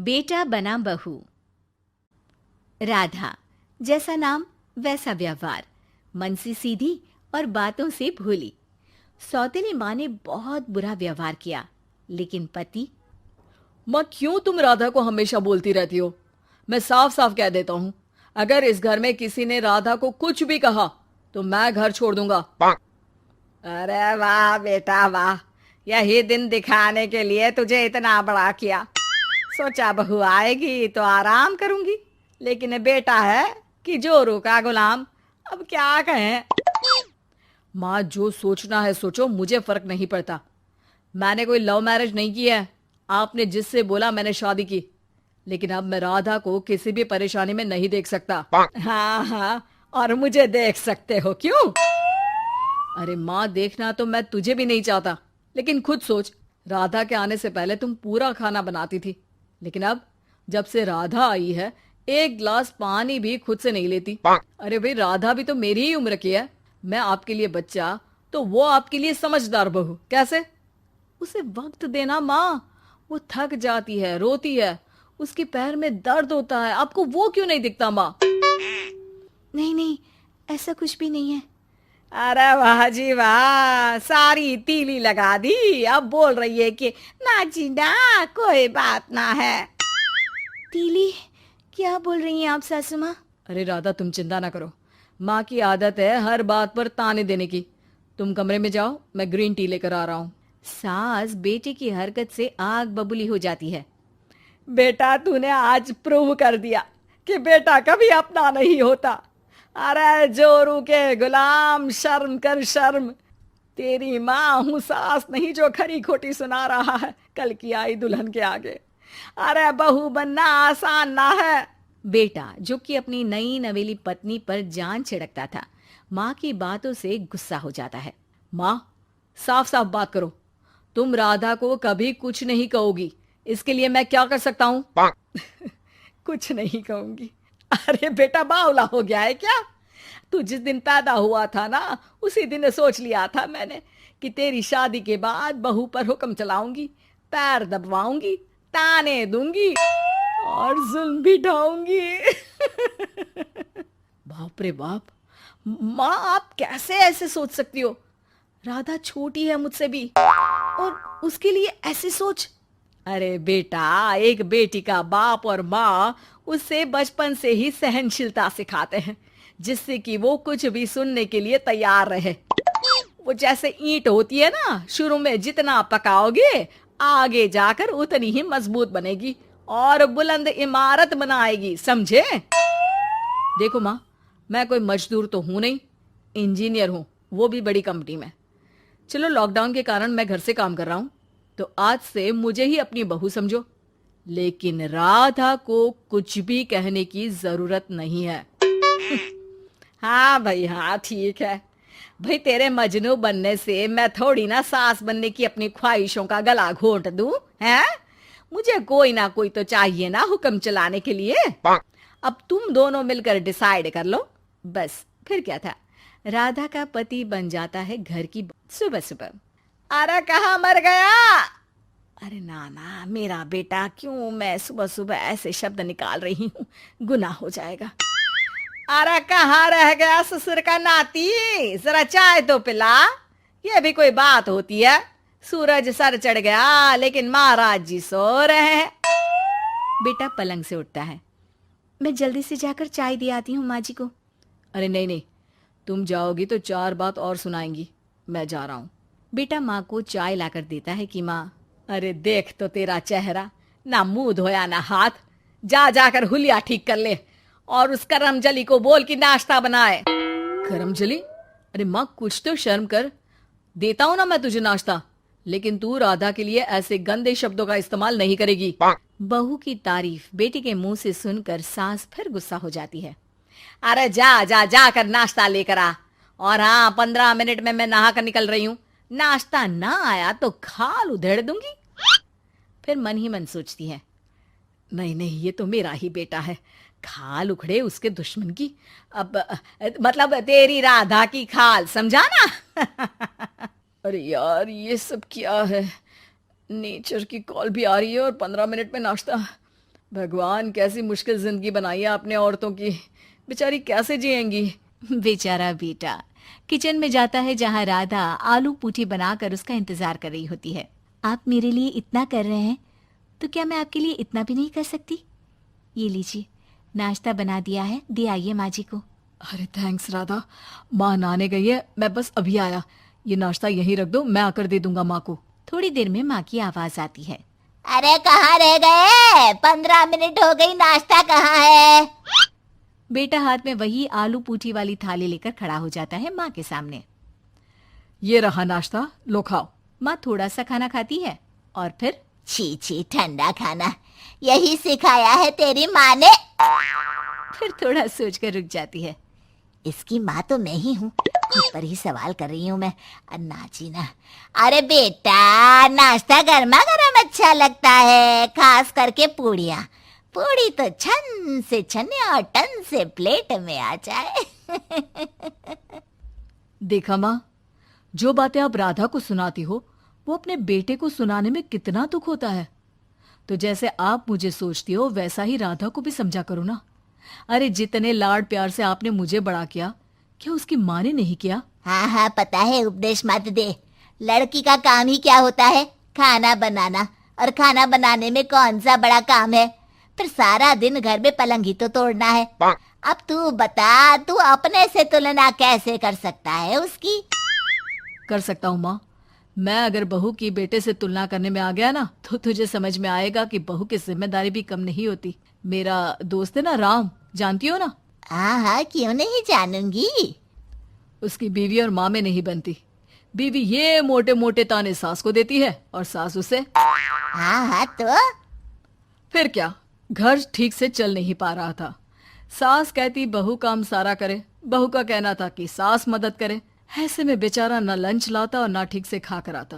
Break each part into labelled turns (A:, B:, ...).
A: बेटा बना बहू। राधा, जैसा नाम वैसा व्यवहार, मन से सीधी और बातों से भोली। सौतेली माँ ने बहुत बुरा व्यवहार किया, लेकिन पति।
B: माँ, क्यों तुम राधा को हमेशा बोलती रहती हो? मैं साफ साफ कह देता हूँ, अगर इस घर में किसी ने राधा को कुछ भी कहा तो मैं घर छोड़ दूंगा।
C: अरे वाह बेटा वाह, यही दिन दिखाने के लिए तुझे इतना बड़ा किया। सोचा बहू आएगी तो आराम करूंगी, लेकिन बेटा है कि जोरू का गुलाम। अब क्या कहें।
B: माँ, जो सोचना है सोचो, मुझे फर्क नहीं पड़ता। मैंने कोई लव मैरिज नहीं की है। आपने जिससे बोला मैंने शादी की, लेकिन अब मैं राधा को किसी भी परेशानी में नहीं देख सकता।
C: हाँ हाँ, और मुझे देख सकते हो क्यों?
B: अरे माँ, देखना तो मैं तुझे भी नहीं चाहता, लेकिन खुद सोच, राधा के आने से पहले तुम पूरा खाना बनाती थी, लेकिन अब जब से राधा आई है एक गिलास पानी भी खुद से नहीं लेती। अरे भाई, राधा भी तो मेरी ही उम्र की है। मैं आपके लिए बच्चा तो वो आपके लिए समझदार बहू। कैसे? उसे वक्त देना माँ, वो थक जाती है, रोती है, उसके पैर में दर्द होता है। आपको वो क्यों नहीं दिखता माँ?
A: नहीं नहीं, ऐसा कुछ भी नहीं है।
C: अरे वाह जी वाह, सारी तीली लगा दी। अब बोल रही है कि ना जी ना, कोई बात ना है।
A: तीली? क्या बोल रही हैं आप सासू माँ?
B: अरे राधा, तुम चिंता ना करो। माँ की आदत है हर बात पर ताने देने की। तुम कमरे में जाओ, मैं ग्रीन टी लेकर आ रहा हूँ।
A: सास बेटे की हरकत से आग बबूली हो जाती है।
C: बेटा, तूने आज प्रूव कर दिया कि बेटा कभी अपना नहीं होता। अरे जोरू के गुलाम, शर्म कर शर्म। तेरी माँ हूँ, सास नहीं जो खरी खोटी सुना रहा है कल की आई दुल्हन के आगे। अरे बहू बनना आसान ना है।
A: बेटा, जो कि अपनी नई नवेली पत्नी पर जान छिड़कता था, माँ की बातों से गुस्सा हो जाता है।
B: माँ, साफ साफ बात करो। तुम राधा को कभी कुछ नहीं कहोगी, इसके लिए मैं क्या कर सकता हूँ?
C: कुछ नहीं कहूंगी? अरे बेटा, बावला हो गया है क्या? तू जिस दिन पैदा हुआ था ना, उसी दिन सोच लिया था मैंने कि तेरी शादी के बाद बहू पर हुक्म चलाऊंगी, पैर दबवाऊंगी, ताने दूंगी और जुल्म भी ढाऊंगी।
B: बाप रे बाप!
C: माँ, आप कैसे ऐसे सोच सकती हो? राधा छोटी है मुझसे भी, और उसके लिए ऐसी सोच। अरे बेटा, एक बेटी का बाप और माँ उससे बचपन से ही सहनशीलता सिखाते हैं, जिससे कि वो कुछ भी सुनने के लिए तैयार रहे। वो जैसे ईंट होती है ना, शुरू में जितना पकाओगे आगे जाकर उतनी ही मजबूत बनेगी और बुलंद इमारत बनाएगी, समझे?
B: देखो माँ, मैं कोई मजदूर तो हूं नहीं, इंजीनियर हूं, वो भी बड़ी कंपनी में। चलो, लॉकडाउन के कारण मैं घर से काम कर रहा हूं, तो आज से मुझे ही अपनी बहू समझो, लेकिन राधा को कुछ भी कहने की जरूरत नहीं है।
C: हाँ भाई हाँ, ठीक है भाई। तेरे मजनू बनने से मैं थोड़ी ना सास बनने की अपनी ख्वाहिशों का गला घोंट दूं, हैं? मुझे कोई ना कोई तो चाहिए ना हुक्म चलाने के लिए। अब तुम दोनों मिलकर डिसाइड कर लो बस। फिर क्या था,
A: राधा का पति बन जाता है घर की सुबह सुबह।
C: अरे कहाँ मर गया? अरे ना ना, मेरा बेटा, क्यों मैं सुबह सुबह ऐसे शब्द निकाल रही हूँ, गुनाह हो जाएगा। अरे कहाँ रह गया ससुर का नाती? जरा चाय तो पिला। ये भी कोई बात होती है? सूरज सर चढ़ गया लेकिन महाराज जी सो रहे हैं।
A: बेटा पलंग से उठता है। मैं जल्दी से जाकर चाय दे आती हूँ माँ जी को।
B: अरे नहीं नहीं, तुम जाओगी तो 4 बात और सुनाएंगी। मैं जा रहा हूँ।
A: बेटा माँ को चाय लाकर देता है कि माँ।
C: अरे देख तो तेरा चेहरा, ना मुंह धोया ना हाथ। जा जाकर हुलिया ठीक कर ले और उस करमजली को बोल कि नाश्ता बनाए।
B: करमजली? अरे माँ, कुछ तो शर्म कर। देता हूं ना मैं तुझे नाश्ता, लेकिन तू राधा के लिए ऐसे गंदे शब्दों का इस्तेमाल नहीं करेगी।
A: बहू की तारीफ बेटी के मुंह से सुनकर सास फिर गुस्सा हो जाती है।
C: अरे जा जा जाकर नाश्ता लेकर आ। और हाँ, 15 मिनट में मैं नहा कर निकल रही हूँ। नाश्ता ना आया तो खाल उधेड़ दूंगी। फिर मन ही मन सोचती है, नहीं नहीं, ये तो मेरा ही बेटा है, खाल उखड़े उसके दुश्मन की। अब मतलब तेरी राधा की खाल, समझा ना?
B: अरे यार, ये सब क्या है? नेचर की कॉल भी आ रही है और 15 मिनट में नाश्ता। भगवान, कैसी मुश्किल जिंदगी बनाई है आपने औरतों की। बेचारी कैसे जिएंगी।
A: बेचारा बेटा किचन में जाता है जहाँ राधा आलू पूठी बनाकर उसका इंतजार कर रही होती है। आप मेरे लिए इतना कर रहे हैं तो क्या मैं आपके लिए इतना भी नहीं कर सकती? ये लीजिए, नाश्ता बना दिया है, दे आइए माँ जी को।
B: अरे थैंक्स राधा, माँ नहाने गई है, मैं बस अभी आया। ये नाश्ता यहीं रख दो, मैं आकर दे दूंगा माँ को।
A: थोड़ी देर में माँ की आवाज आती है।
D: अरे कहाँ रह गए? 15 मिनट हो गई, नाश्ता कहाँ है?
A: बेटा हाथ में वही आलू पूठी वाली थाली लेकर खड़ा हो जाता है माँ के सामने।
B: ये रहा नाश्ता, लो खाओ।
A: माँ थोड़ा सा खाना खाती है और फिर
D: छी छी, ठंडा खाना यही सिखाया है तेरी माँ ने?
A: फिर थोड़ा सोचकर रुक जाती है।
D: इसकी माँ तो मैं ही हूँ, खुद पर ही सवाल कर रही हूँ मैं। नाची ना। अरे बेटा, नाश्ता गर्मा गर्म अच्छा लगता है, खास करके पूड़ियाँ। पूड़ी तो छन से छने और टन से प्लेट में आ जाए।
B: देखा माँ, जो बातें आप राधा को सुनाती हो वो अपने बेटे को सुनाने में कितना दुख होता है। तो जैसे आप मुझे सोचती हो वैसा ही राधा को भी समझा करो ना। अरे जितने लाड प्यार से आपने मुझे बड़ा किया, क्या उसकी माँ ने नहीं किया?
D: हाँ हाँ पता है, उपदेश मत दे। लड़की का काम ही क्या होता है? खाना बनाना। और खाना बनाने में कौन सा बड़ा काम है? फिर सारा दिन घर में पलंग ही तो तोड़ना है। अब तू बता, तू अपने से तुलना कैसे कर सकता है उसकी?
B: कर सकता हूँ माँ। मैं अगर बहू की बेटे से तुलना करने में आ गया ना, तो तुझे समझ में आएगा कि बहू की जिम्मेदारी भी कम नहीं होती। मेरा दोस्त है ना राम, जानती हो ना?
D: हाँ हाँ, क्यों नहीं जानूंगी।
B: उसकी बीवी और माँ में नहीं बनती। बीवी ये मोटे मोटे ताने सास को देती है और सास उसे।
D: हाँ हाँ तो
B: फिर क्या, घर ठीक से चल नहीं पा रहा था। सास कहती बहू काम सारा करे, बहू का कहना था कि सास मदद करे। ऐसे में बेचारा न लंच लाता और ना ठीक से खा कर आता।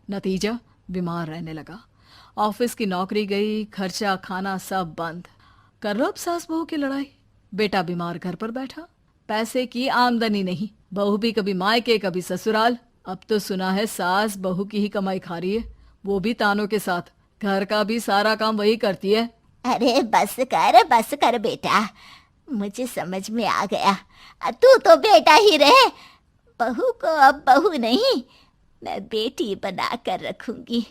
B: नतीजा, बीमार रहने लगा। ऑफिस की नौकरी गई, खर्चा खाना सब बंद। कर लो अब सास बहू की लड़ाई। बेटा बीमार घर पर बैठा, पैसे की आमदनी नहीं। बहू भी कभी मायके कभी ससुराल। अब तो सुना है सास बहू की ही कमाई खा रही है, वो भी तानों के साथ। घर का भी सारा काम वही करती है।
D: अरे बस कर बेटा, मुझे समझ में आ गया। तू तो बेटा ही रहे। बहू को अब बहू नहीं, मैं बेटी बना कर रखूंगी।